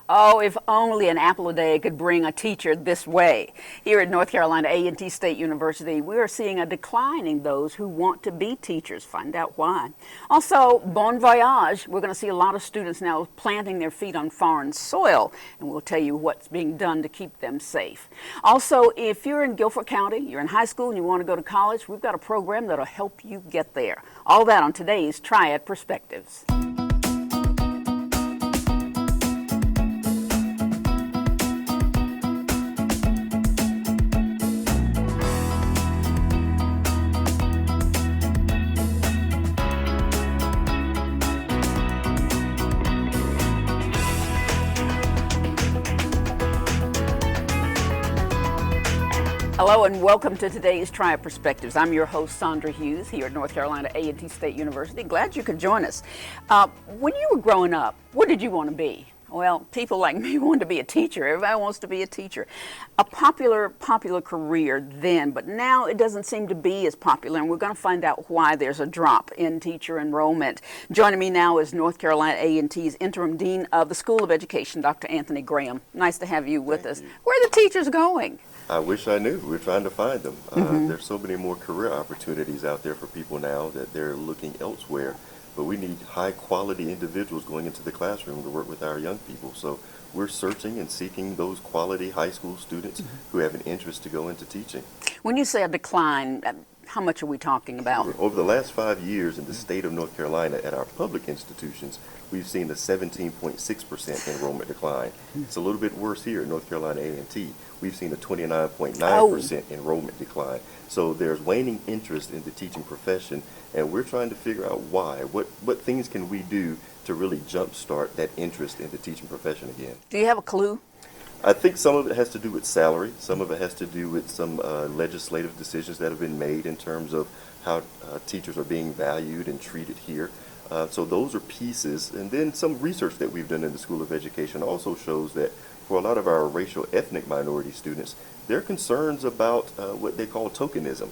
Oh, if only an apple a day could bring a teacher this way. Here at North Carolina A&T State University, we are seeing a decline in those who want to be teachers. Find out why. Also, bon voyage. We're going to see a lot of students now planting their feet on foreign soil, and we'll tell you what's being done to keep them safe. Also, if you're in Guildford County, you're in high school and you want to go to college, we've got a program that'll help you get there. All that on today's Triad Perspectives. Hello and welcome to today's Triad Perspectives. I'm your host, Sandra Hughes, here at North Carolina A&T State University. Glad you could join us. When you were growing up, what did you want to be? Well, people like me wanted to be a teacher. Everybody wants to be a teacher. A popular career then, but now it doesn't seem to be as popular, and we're going to find out why there's a drop in teacher enrollment. Joining me now is North Carolina A&T's interim dean of the School of Education, Dr. Anthony Graham. Nice to have you with us. Where are the teachers going? I wish I knew. We're trying to find them. There's so many more career opportunities out there for people now that they're looking elsewhere. But we need high-quality individuals going into the classroom to work with our young people. So we're searching and seeking those quality high school students who have an interest to go into teaching. When you say a decline, how much are we talking about? Over the last 5 years in the state of North Carolina at our public institutions, we've seen a 17.6% enrollment decline. It's a little bit worse here at North Carolina A&T. We've seen a 29.9% enrollment decline. So there's waning interest in the teaching profession, and we're trying to figure out why. What things can we do to really jumpstart that interest in the teaching profession again? Do you have a clue? I think some of it has to do with salary. Some of it has to do with some legislative decisions that have been made in terms of how teachers are being valued and treated here. So those are pieces. And then some research that we've done in the School of Education also shows that for a lot of our racial ethnic minority students, there are concerns about what they call tokenism.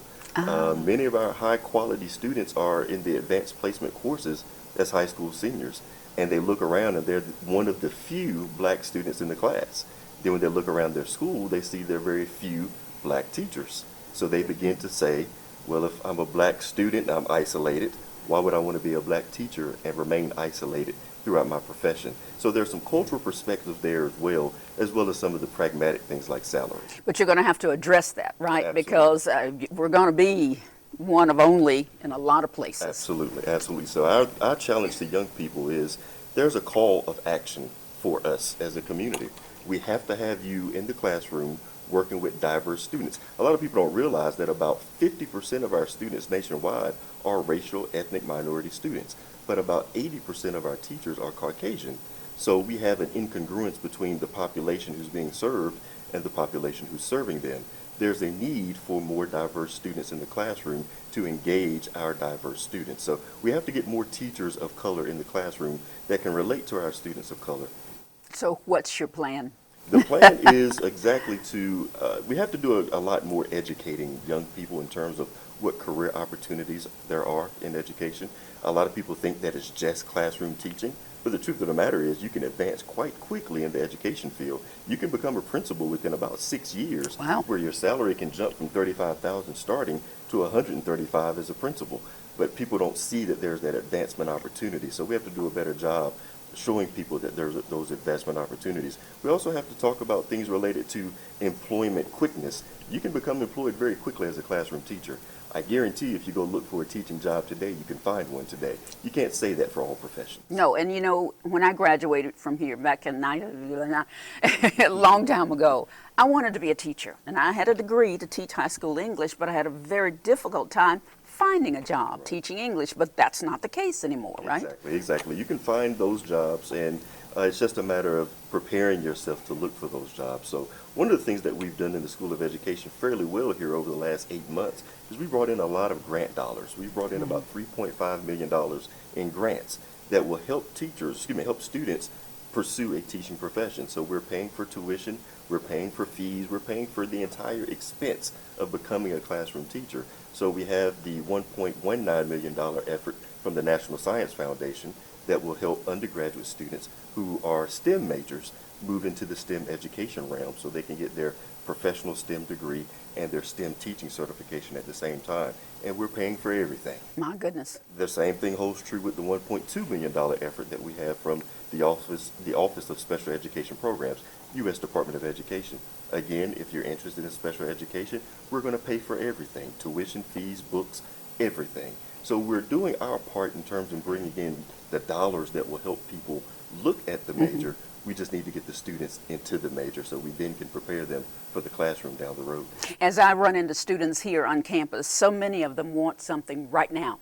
Many of our high quality students are in the advanced placement courses as high school seniors. And they look around and they're one of the few black students in the class. Then when they look around their school, they see there are very few black teachers. So they begin to say, well, if I'm a black student and I'm isolated, why would I want to be a black teacher and remain isolated throughout my profession? So there's some cultural perspectives there as well as some of the pragmatic things like salary. But you're going to have to address that, right? Absolutely. Because we're going to be one of only in a lot of places. Absolutely, absolutely. So our challenge to young people is there's a call of action for us as a community. We have to have you in the classroom working with diverse students. A lot of people don't realize that about 50% of our students nationwide are racial ethnic minority students, but about 80% of our teachers are Caucasian. So we have an incongruence between the population who's being served and the population who's serving them. There's a need for more diverse students in the classroom to engage our diverse students. So we have to get more teachers of color in the classroom that can relate to our students of color. So what's your plan? The plan is exactly we have to do a lot more educating young people in terms of what career opportunities there are in education. A lot of people think that it's just classroom teaching, but the truth of the matter is you can advance quite quickly in the education field. You can become a principal within about 6 years. Wow. Where your salary can jump from $35,000 starting to $135,000 as a principal. But people don't see that there's that advancement opportunity, so we have to do a better job showing people that there's those investment opportunities. We also have to talk about things related to employment quickness. You can become employed very quickly as a classroom teacher. I guarantee if you go look for a teaching job today, you can find one today. You can't say that for all professions. No, and you know, when I graduated from here back in a long time ago, I wanted to be a teacher. And I had a degree to teach high school English, but I had a very difficult time finding a job teaching English, but that's not the case anymore, right? Exactly. You can find those jobs, and it's just a matter of preparing yourself to look for those jobs. So one of the things that we've done in the School of Education fairly well here over the last 8 months is we brought in a lot of grant dollars. We brought in about $3.5 million in grants that will help students pursue a teaching profession. So we're paying for tuition, we're paying for fees, we're paying for the entire expense of becoming a classroom teacher. So we have the $1.19 million effort from the National Science Foundation that will help undergraduate students who are STEM majors move into the STEM education realm so they can get their professional STEM degree and their STEM teaching certification at the same time. And we're paying for everything. My goodness. The same thing holds true with the $1.2 million effort that we have from the Office of Special Education Programs, U.S. Department of Education. Again, if you're interested in special education, we're going to pay for everything: tuition, fees, books, everything. So we're doing our part in terms of bringing in the dollars that will help people look at the major. We just need to get the students into the major so we then can prepare them for the classroom down the road. As I run into students here on campus, so many of them want something right now.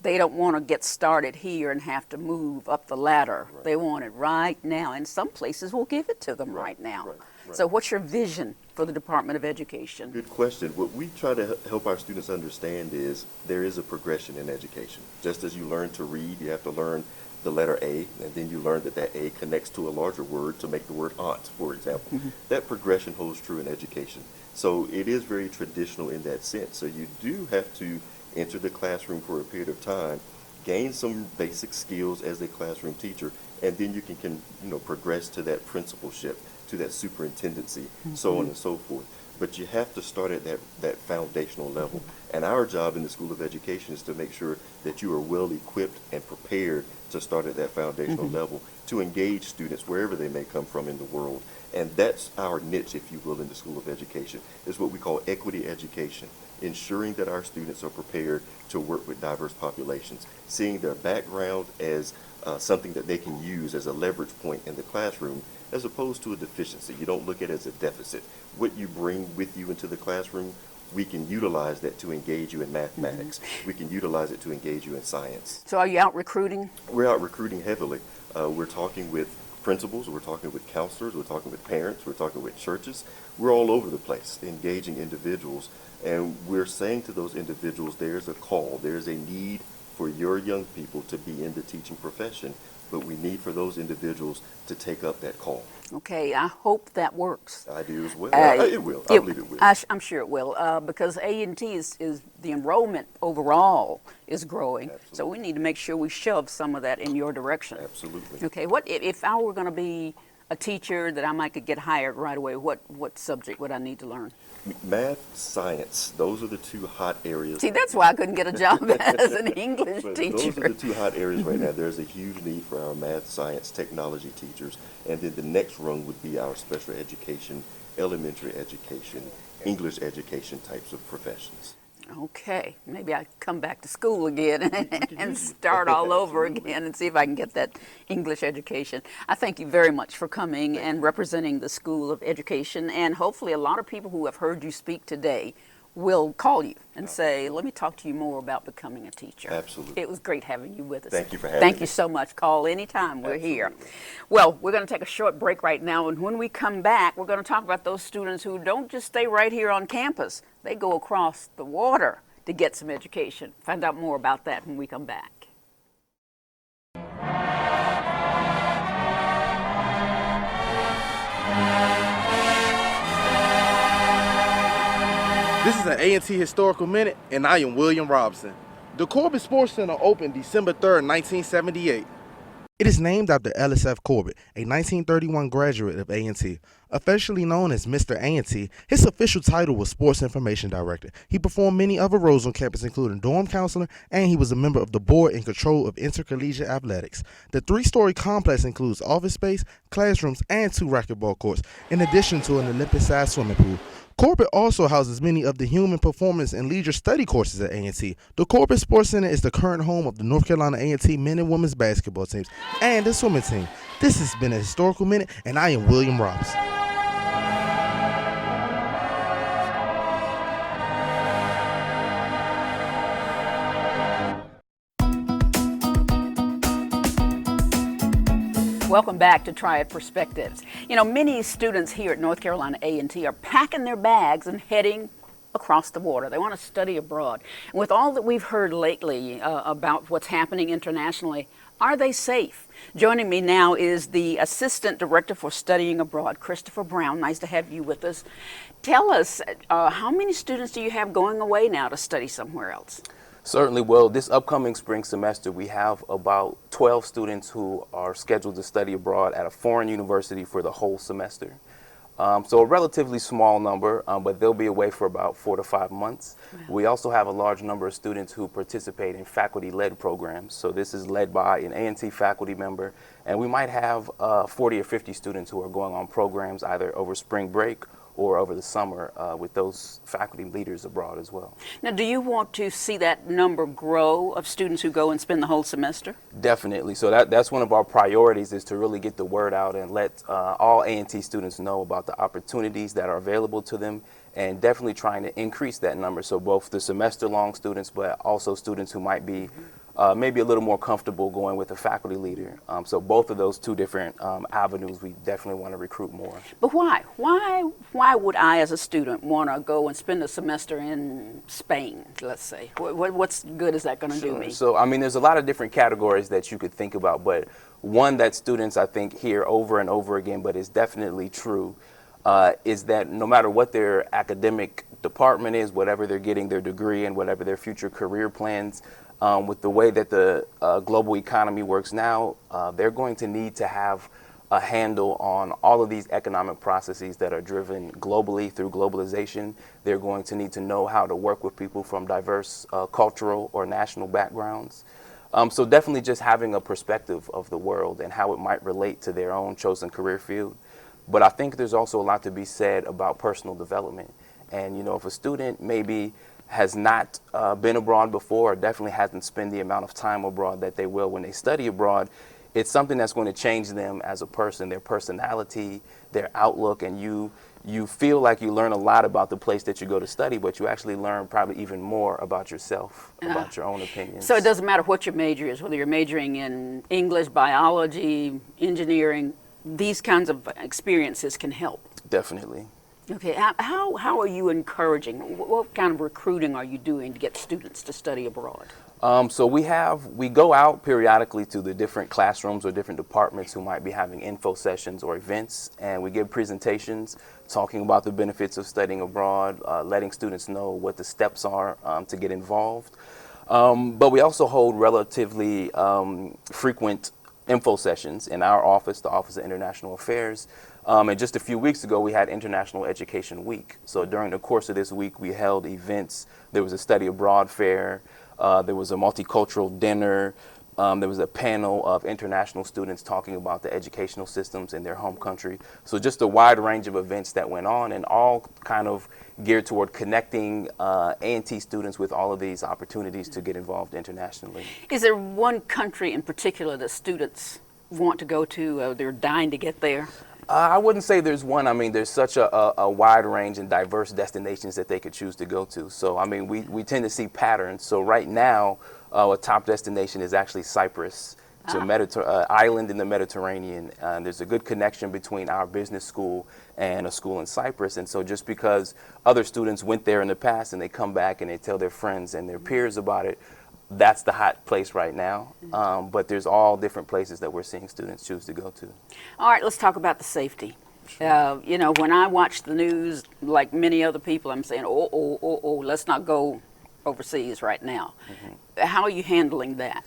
They don't want to get started here and have to move up the ladder. Right. They want it right now, and some places will give it to them right now. Right. So what's your vision for the Department of Education? Good question. What we try to help our students understand is there is a progression in education. Just as you learn to read, you have to learn the letter A, and then you learn that that A connects to a larger word to make the word aunt, for example. That progression holds true in education. So it is very traditional in that sense. So you do have to enter the classroom for a period of time, gain some basic skills as a classroom teacher, and then you can progress to that principalship, to that superintendency, so on and so forth. But you have to start at that foundational level. And our job in the School of Education is to make sure that you are well equipped and prepared to start at that foundational level to engage students wherever they may come from in the world. And that's our niche, if you will, in the School of Education, is what we call equity education, ensuring that our students are prepared to work with diverse populations, seeing their background as something that they can use as a leverage point in the classroom, as opposed to a deficiency. You don't look at it as a deficit. What you bring with you into the classroom, we can utilize that to engage you in mathematics. We can utilize it to engage you in science. So are you out recruiting? We're out recruiting heavily. We're talking with principals, we're talking with counselors, we're talking with parents, we're talking with churches. We're all over the place engaging individuals, and we're saying to those individuals, there's a call, there's a need for your young people to be in the teaching profession, but we need for those individuals to take up that call. Okay, I hope that works. I do as well. It will. I believe it will. I'm sure it will, because A&T is the enrollment overall is growing. Absolutely. So we need to make sure we shove some of that in your direction. Absolutely. Okay, what if I were going to be a teacher that I might could get hired right away? What subject would I need to learn? Math, science, those are the two hot areas. See, that's why I couldn't get a job as an English teacher. Those are the two hot areas right now. There's a huge need for our math, science, technology teachers. And then the next rung would be our special education, elementary education, English education types of professions. Okay, maybe I come back to school again and start all over again and see if I can get that English education. I thank you very much for coming and representing the School of Education, and hopefully a lot of people who have heard you speak today will call you and say, let me talk to you more about becoming a teacher. Absolutely. It was great having you with us. Thank you for having Thank me. you so much. Call anytime. We're here. Absolutely. Well, we're going to take a short break right now, and when we come back, we're going to talk about those students who don't just stay right here on campus. They go across the water to get some education. Find out more about that when we come back. This is an A&T Historical Minute, and I am William Robinson. The Corbin Sports Center opened December 3rd, 1978. It is named after Ellis Corbin, a 1931 graduate of A&T. Officially known as Mr. A&T, his official title was Sports Information Director. He performed many other roles on campus, including dorm counselor, and he was a member of the board in control of intercollegiate athletics. The three-story complex includes office space, classrooms, and 2 racquetball courts, in addition to an Olympic-sized swimming pool. Corbin also houses many of the human performance and leisure study courses at A&T. The Corbin Sports Center is the current home of the North Carolina A&T men and women's basketball teams and the swimming team. This has been a Historical Minute, and I am William Robinson. Welcome back to Triad Perspectives. You know, many students here at North Carolina A&T are packing their bags and heading across the water. They want to study abroad. And with all that we've heard lately about what's happening internationally, are they safe? Joining me now is the Assistant Director for Studying Abroad, Christopher Brown. Nice to have you with us. Tell us, how many students do you have going away now to study somewhere else? Certainly. Well, this upcoming spring semester, we have about 12 students who are scheduled to study abroad at a foreign university for the whole semester. So a relatively small number, but they'll be away for about 4 to 5 months. Wow. We also have a large number of students who participate in faculty-led programs. So this is led by an A&T faculty member, and we might have 40 or 50 students who are going on programs either over spring break or over the summer with those faculty leaders abroad as well. Now, do you want to see that number grow of students who go and spend the whole semester? Definitely. So that's one of our priorities, is to really get the word out and let all A&T students know about the opportunities that are available to them, and definitely trying to increase that number. So both the semester-long students, but also students who might be maybe a little more comfortable going with a faculty leader. So both of those two different avenues, we definitely want to recruit more. But why? Why would I, as a student, want to go and spend a semester in Spain, let's say? What's good is that going to do me? So, I mean, there's a lot of different categories that you could think about, but one that students, I think, hear over and over again, but is definitely true, is that no matter what their academic department is, whatever they're getting their degree in, whatever their future career plans, with the way that the global economy works now, they're going to need to have a handle on all of these economic processes that are driven globally through globalization. They're going to need to know how to work with people from diverse cultural or national backgrounds. So definitely just having a perspective of the world and how it might relate to their own chosen career field. But I think there's also a lot to be said about personal development. And, you know, if a student maybe has not been abroad before, or definitely hasn't spent the amount of time abroad that they will when they study abroad, it's something that's going to change them as a person, their personality, their outlook, and you feel like you learn a lot about the place that you go to study, but you actually learn probably even more about yourself, about your own opinions. So it doesn't matter what your major is, whether you're majoring in English, biology, engineering, these kinds of experiences can help. Definitely. Okay, how are you encouraging? What kind of recruiting are you doing to get students to study abroad? So we go out periodically to the different classrooms or different departments who might be having info sessions or events, and we give presentations talking about the benefits of studying abroad, letting students know what the steps are to get involved. But we also hold relatively frequent info sessions in our office, the Office of International Affairs. And just a few weeks ago, we had International Education Week. So during the course of this week, we held events. There was a study abroad fair. There was a multicultural dinner. There was a panel of international students talking about the educational systems in their home country. So just a wide range of events that went on, and all kind of geared toward connecting A&T students with all of these opportunities to get involved internationally. Is there one country in particular that students want to go to? They're dying to get there? I wouldn't say there's one. I mean, there's such a wide range and diverse destinations that they could choose to go to. So, I mean, we tend to see patterns. So right now, a top destination is actually Cyprus. It's an island in the Mediterranean. There's a good connection between our business school and a school in Cyprus. And so just because other students went there in the past and they come back and they tell their friends and their peers about it, that's the hot place right now. But there's all different places that we're seeing students choose to go to. All right, let's talk about the safety. You know, when I watch the news, like many other people, I'm saying, let's not go overseas right now. How are you handling that?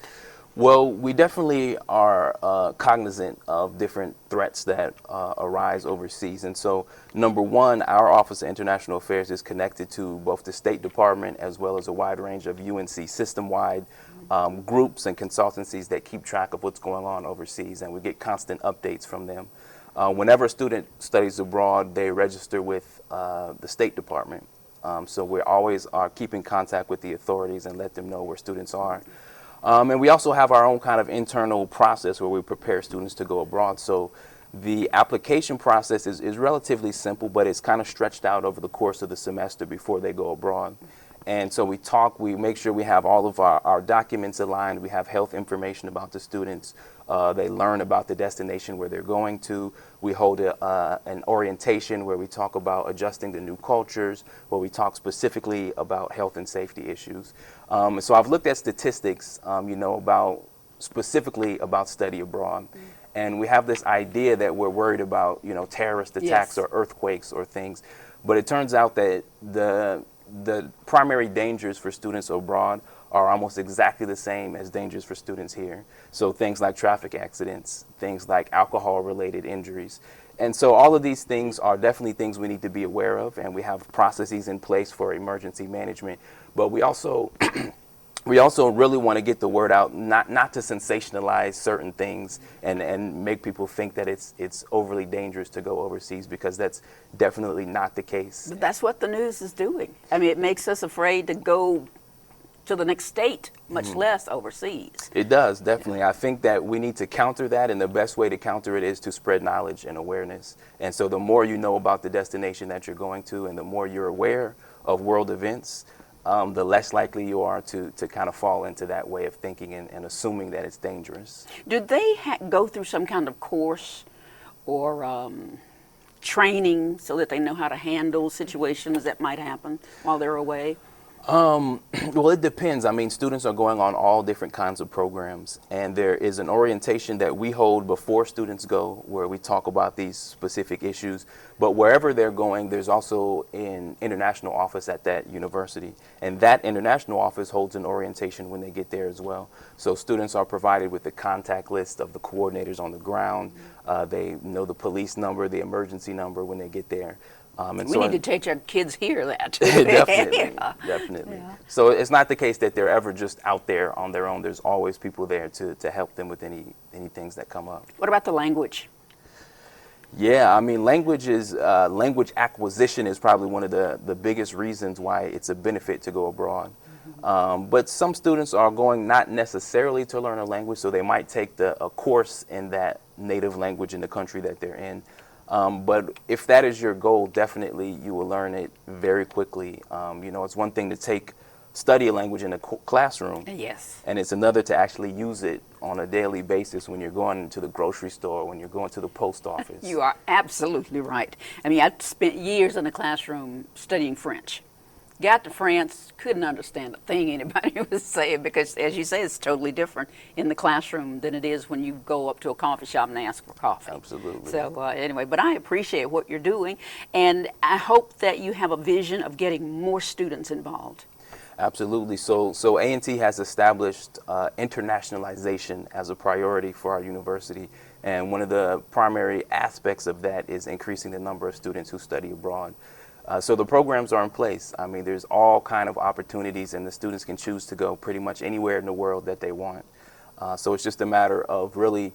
Well, we definitely are cognizant of different threats that arise overseas. And so, number one, our Office of International Affairs is connected to both the State Department as well as a wide range of UNC system-wide groups and consultancies that keep track of what's going on overseas, and we get constant updates from them. Whenever a student studies abroad, they register with the State Department. So we always are keeping contact with the authorities and let them know where students are. And we also have our own kind of internal process where we prepare students to go abroad. So the application process is relatively simple, but it's kind of stretched out over the course of the semester before they go abroad. And so we make sure we have all of our documents aligned. We have health information about the students. They learn about the destination where they're going to. We hold an orientation where we talk about adjusting to new cultures, where we talk specifically about health and safety issues. So I've looked at statistics, specifically about study abroad. And we have this idea that we're worried about, terrorist attacks or earthquakes or things. But it turns out that the primary dangers for students abroad are almost exactly the same as dangers for students here. So things like traffic accidents, things like alcohol-related injuries. And so all of these things are definitely things we need to be aware of, and we have processes in place for emergency management. But we also we also really want to get the word out, not to sensationalize certain things and make people think that it's overly dangerous to go overseas, because that's definitely not the case. But that's what the news is doing. I mean, it makes us afraid to go to the next state, much less overseas. It does, definitely. I think that we need to counter that, and the best way to counter it is to spread knowledge and awareness. And so the more you know about the destination that you're going to, and the more you're aware of world events, the less likely you are to kind of fall into that way of thinking and assuming that it's dangerous. Do they go through some kind of course or training so that they know how to handle situations that might happen while they're away? Well, it depends. I mean, students are going on all different kinds of programs, and there is an orientation that we hold before students go where we talk about these specific issues. But wherever they're going, there's also an international office at that university, and that international office holds an orientation when they get there as well. So students are provided with the contact list of the coordinators on the ground. They know the police number, the emergency number when they get there. And we need to teach our kids here that. Definitely, Yeah. definitely. Yeah. So it's not the case that they're ever just out there on their own. There's always people there to help them with any things that come up. What about the language? Yeah, I mean, language acquisition is probably one of the biggest reasons why it's a benefit to go abroad. But some students are going not necessarily to learn a language, so they might take a course in that native language in the country that they're in. But if that is your goal, definitely you will learn it very quickly. You know, it's one thing to study a language in a classroom. Yes. And it's another to actually use it on a daily basis when you're going to the grocery store, when you're going to the post office. You are absolutely right. I mean, I spent years in the classroom studying French. Got to France, couldn't understand a thing anybody was saying, because, as you say, it's totally different in the classroom than it is when you go up to a coffee shop and ask for coffee. Absolutely. So anyway, but I appreciate what you're doing, and I hope that you have a vision of getting more students involved. Absolutely. So A&T has established internationalization as a priority for our university, and one of the primary aspects of that is increasing the number of students who study abroad. So the programs are in place. I mean, there's all kind of opportunities, and the students can choose to go pretty much anywhere in the world that they want. So it's just a matter of really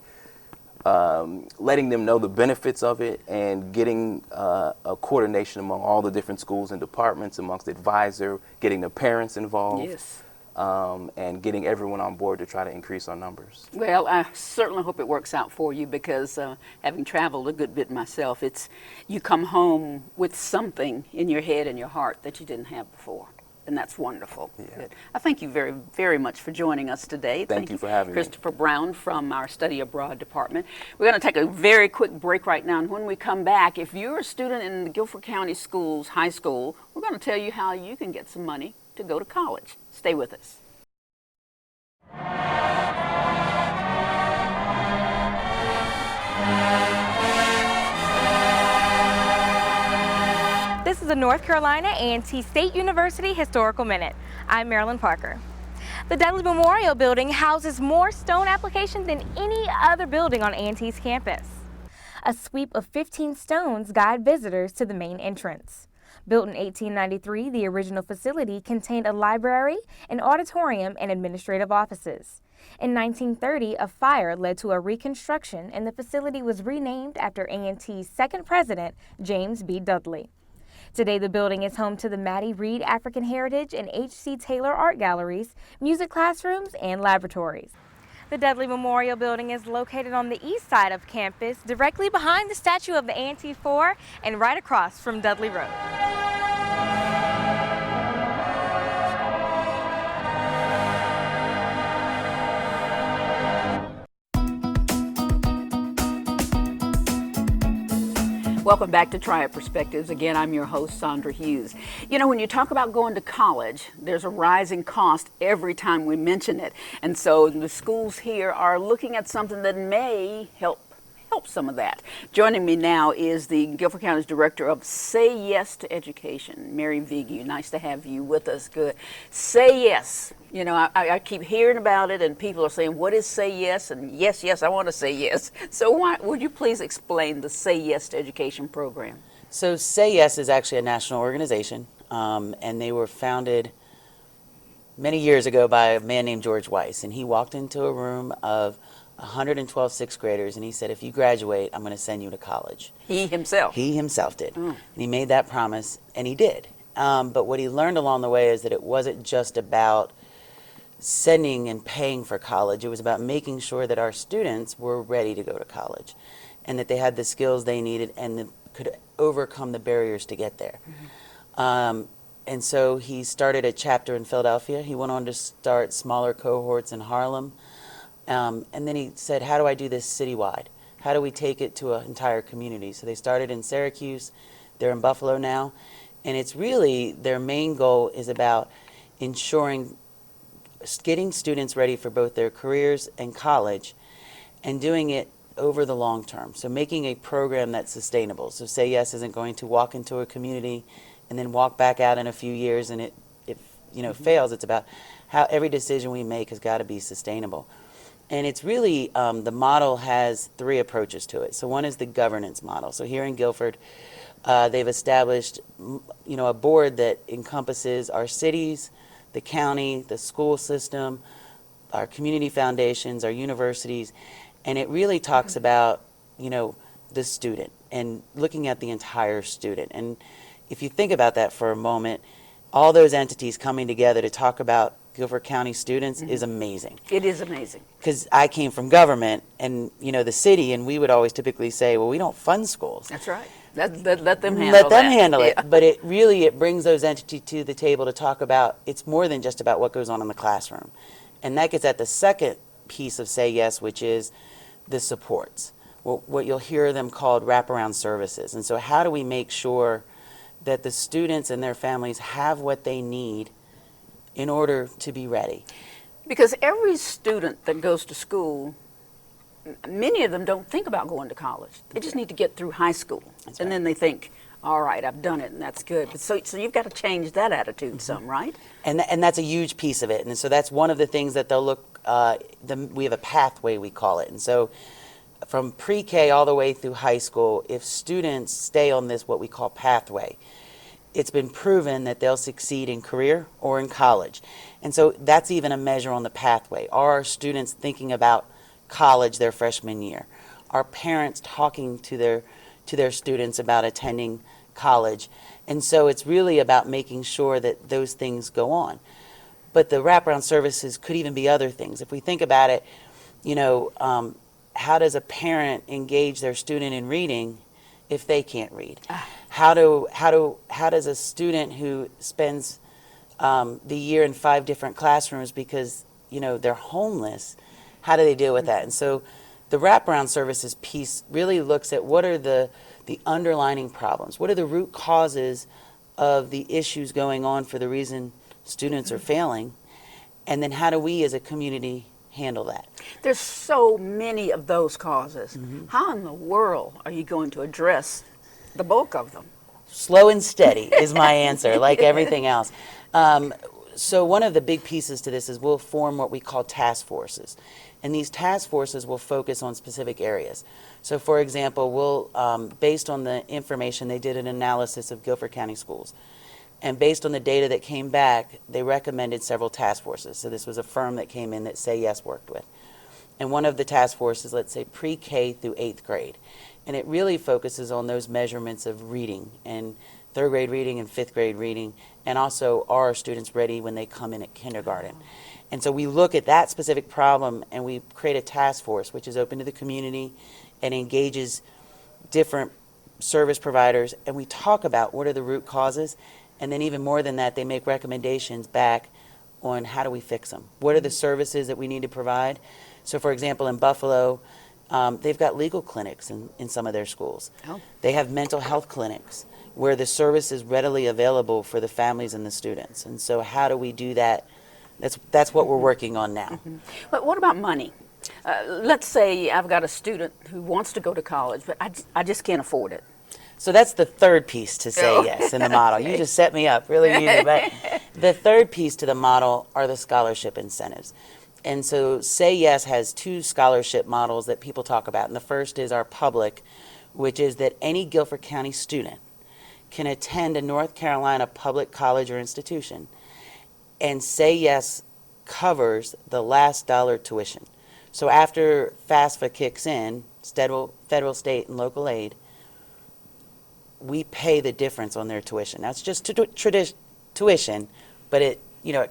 letting them know the benefits of it, and getting a coordination among all the different schools and departments, amongst the advisor, getting the parents involved. Yes. And getting everyone on board to try to increase our numbers. Well, I certainly hope it works out for you, because having traveled a good bit myself, you come home with something in your head and your heart that you didn't have before, and that's wonderful. Yeah. Good. I thank you very, very much for joining us today. Thank you for having me. Christopher Brown from our Study Abroad department. We're going to take a very quick break right now, and when we come back, if you're a student in the Guildford County Schools High School, we're going to tell you how you can get some money to go to college. Stay with us. This is the North Carolina A&T State University Historical Minute. I'm Marilyn Parker. The Dudley Memorial Building houses more stone applications than any other building on A&T's campus. A sweep of 15 stones guide visitors to the main entrance. Built in 1893, the original facility contained a library, an auditorium, and administrative offices. In 1930, a fire led to a reconstruction, and the facility was renamed after A&T's second president, James B. Dudley. Today, the building is home to the Maddie Reed African Heritage and H.C. Taylor Art Galleries, music classrooms, and laboratories. The Dudley Memorial Building is located on the east side of campus, directly behind the statue of the A&T 4 and right across from Dudley Road. Welcome back to Triad Perspectives. Again, I'm your host, Sandra Hughes. You know, when you talk about going to college, there's a rising cost every time we mention it. And so the schools here are looking at something that may help help some of that. Joining me now is the Guilford County's Director of Say Yes to Education, Mary Vigue. Nice to have you with us. Good. Say Yes. You know, I keep hearing about it, and people are saying, what is Say Yes? And yes, I want to say yes. So would you please explain the Say Yes to Education program? So Say Yes is actually a national organization, and they were founded many years ago by a man named George Weiss. And he walked into a room of 112 sixth graders, and he said, if you graduate, I'm going to send you to college. He himself? He himself did. And he made that promise, and he did. But what he learned along the way is that it wasn't just about sending and paying for college. It was about making sure that our students were ready to go to college and that they had the skills they needed and that could overcome the barriers to get there. And so he started a chapter in Philadelphia. He went on to start smaller cohorts in Harlem. And then he said, how do I do this citywide? How do we take it to an entire community? So they started in Syracuse. They're in Buffalo now. And it's really, their main goal is about ensuring getting students ready for both their careers and college and doing it over the long term. So making a program that's sustainable. So Say Yes isn't going to walk into a community and then walk back out in a few years and it fails. It's about how every decision we make has got to be sustainable. And it's really, the model has three approaches to it. So one is the governance model. So here in Guilford, they've established, a board that encompasses our cities, the county, the school system, our community foundations, our universities, and it really talks about, the student and looking at the entire student. And if you think about that for a moment, all those entities coming together to talk about Guilford County students is amazing. It is amazing. Because I came from government and, the city, and we would always typically say, well, we don't fund schools. That's right. Let them handle Let them that. handle it. Yeah. But it brings those entities to the table to talk about, it's more than just about what goes on in the classroom. And that gets at the second piece of Say Yes, which is the supports. What you'll hear them called wraparound services. And so how do we make sure that the students and their families have what they need in order to be ready? Because every student that goes to school, many of them don't think about going to college. They just need to get through high school. That's and right. then they think, all right, I've done it, and that's good. But so you've got to change that attitude some, right? And that's a huge piece of it. And so that's one of the things that they'll look, we have a pathway, we call it. And so from pre-K all the way through high school, if students stay on this, what we call pathway, it's been proven that they'll succeed in career or in college. And so that's even a measure on the pathway. Are our students thinking about college their freshman year? Are parents talking to their students about attending college? And so it's really about making sure that those things go on. But the wraparound services could even be other things. If we think about it, how does a parent engage their student in reading if they can't read? How does a student who spends the year in 5 different classrooms because they're homeless, how do they deal with that? And so the wraparound services piece really looks at what are the underlying problems, what are the root causes of the issues going on for the reason students are failing, and then how do we as a community handle that? There's so many of those causes. How in the world are you going to address the bulk of them? Slow and steady is my answer, like everything else. So one of the big pieces to this is we'll form what we call task forces. And these task forces will focus on specific areas. So for example, we'll, based on the information, they did an analysis of Guilford County schools. And based on the data that came back, they recommended several task forces. So this was a firm that came in that Say Yes worked with. And one of the task forces, let's say pre-K through 8th grade. And it really focuses on those measurements of reading and 3rd grade reading and 5th grade reading, and also are our students ready when they come in at kindergarten. And so we look at that specific problem and we create a task force which is open to the community and engages different service providers, and we talk about what are the root causes, and then even more than that, they make recommendations back on how do we fix them. What are the services that we need to provide? So for example, in Buffalo, they've got legal clinics in some of their schools. Oh. They have mental health clinics where the service is readily available for the families and the students. And so how do we do that? That's what we're working on now. But what about money? Let's say I've got a student who wants to go to college, but I just can't afford it. So that's the third piece to say yes in the model. You just set me up really easy. But the third piece to the model are the scholarship incentives. And so Say Yes has two scholarship models that people talk about. And the first is our public, which is that any Guilford County student can attend a North Carolina public college or institution. And Say Yes covers the last dollar tuition. So after FAFSA kicks in, federal, state, and local aid, we pay the difference on their tuition. Now, it's just tuition, but it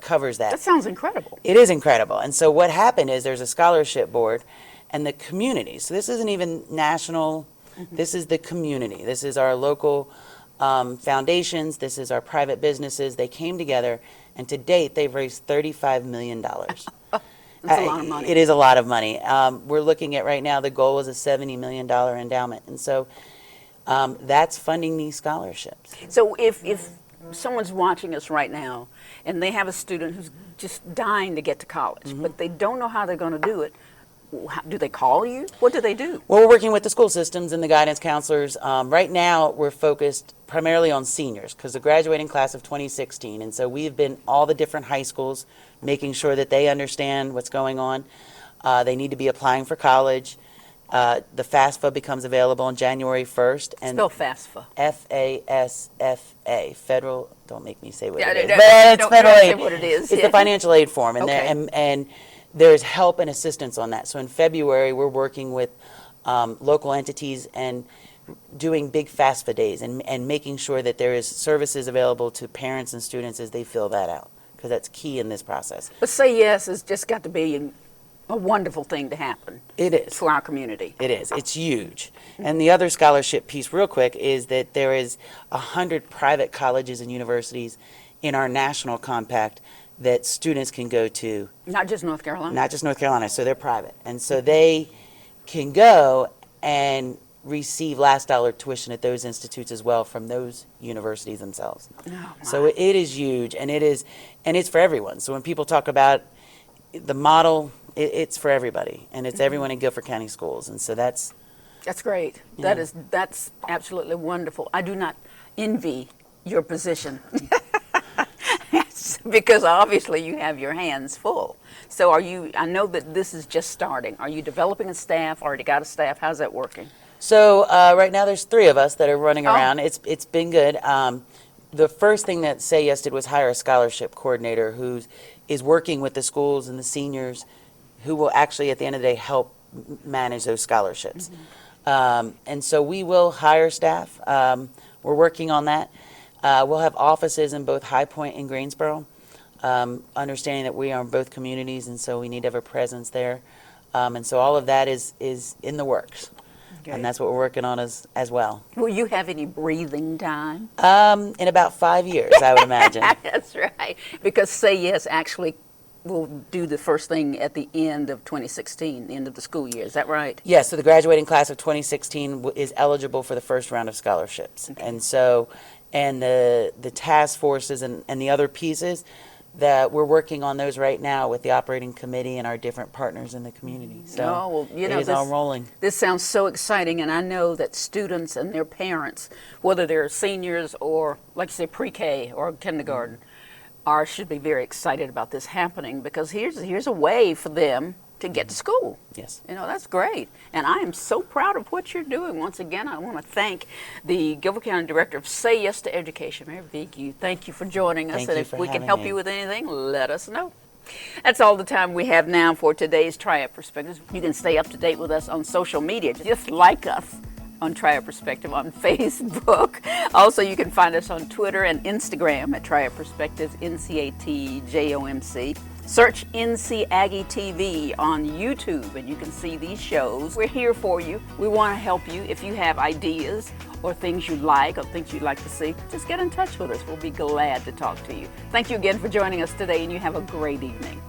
covers that. That sounds incredible. It is incredible. And so what happened is there's a scholarship board and the community. So this isn't even national. This is the community. This is our local foundations. This is our private businesses. They came together, and to date, they've raised $35 million. That's a lot of money. It is a lot of money. We're looking at right now, the goal is a $70 million endowment. And so that's funding these scholarships. So if someone's watching us right now and they have a student who's just dying to get to college, but they don't know how they're going to do it, do they call you? What do they do? Well, we're working with the school systems and the guidance counselors. Right now, we're focused primarily on seniors because the graduating class of 2016. And so we've been all the different high schools making sure that they understand what's going on. They need to be applying for college. The FAFSA becomes available on January 1st. And Spell FAFSA. FASFA, federal, don't make me say what it is, No, but it's federal say aid. what it is. It's the financial aid form, and, Okay. and there's help and assistance on that. So in February, we're working with local entities and doing big FAFSA days and making sure that there is services available to parents and students as they fill that out, because that's key in this process. But Say Yes has just got to be a wonderful thing to happen. It is. For our community. It is. It's huge. And the other scholarship piece, real quick, is that there is 100 private colleges and universities in our national compact that students can go to. Not just North Carolina. Not just North Carolina, so they're private. And so they can go and receive last dollar tuition at those institutes as well from those universities themselves. Oh, So it is huge, and it's for everyone. So when people talk about the model, it's for everybody, and it's everyone in Guilford County schools, and so that's great. Yeah. That's absolutely wonderful. I do not envy your position because obviously you have your hands full. So I know that this is just starting. Are you developing a staff? Already got a staff? How's that working? So right now there's 3 of us that are running Oh. around. It's been good. The first thing that Say Yes did was hire a scholarship coordinator who is working with the schools and the seniors who will actually, at the end of the day, help manage those scholarships. And so we will hire staff. We're working on that. We'll have offices in both High Point and Greensboro, understanding that we are in both communities, and so we need to have a presence there. And so all of that is in the works. Okay. And that's what we're working on as well. Will you have any breathing time? In about 5 years, I would imagine. That's right. Because Say Yes actually will do the first thing at the end of 2016, the end of the school year. Is that right? Yes, so the graduating class of 2016 is eligible for the first round of scholarships. Okay. And so, and the task forces and the other pieces, that we're working on those right now with the operating committee and our different partners in the community. So Oh, well, you know, it is all rolling. This sounds so exciting, and I know that students and their parents, whether they're seniors or, like you say, pre-K or kindergarten, should be very excited about this happening, because here's a way for them to get to school. Yes. You know, that's great. And I am so proud of what you're doing. Once again, I want to thank the Guilford County Director of Say Yes to Education, Mayor Vigue. Thank you for joining us. Thank and you if for we can having help me. you with anything, let us know. That's all the time we have now for today's Triad Perspectives. You can stay up to date with us on social media. Just like us on Triad Perspective on Facebook. Also, you can find us on Twitter and Instagram at Triad Perspectives, NCATJOMC. Search NC Aggie TV on YouTube and you can see these shows. We're here for you. We want to help you. If you have ideas or things you like or things you'd like to see, just get in touch with us. We'll be glad to talk to you. Thank you again for joining us today, and you have a great evening.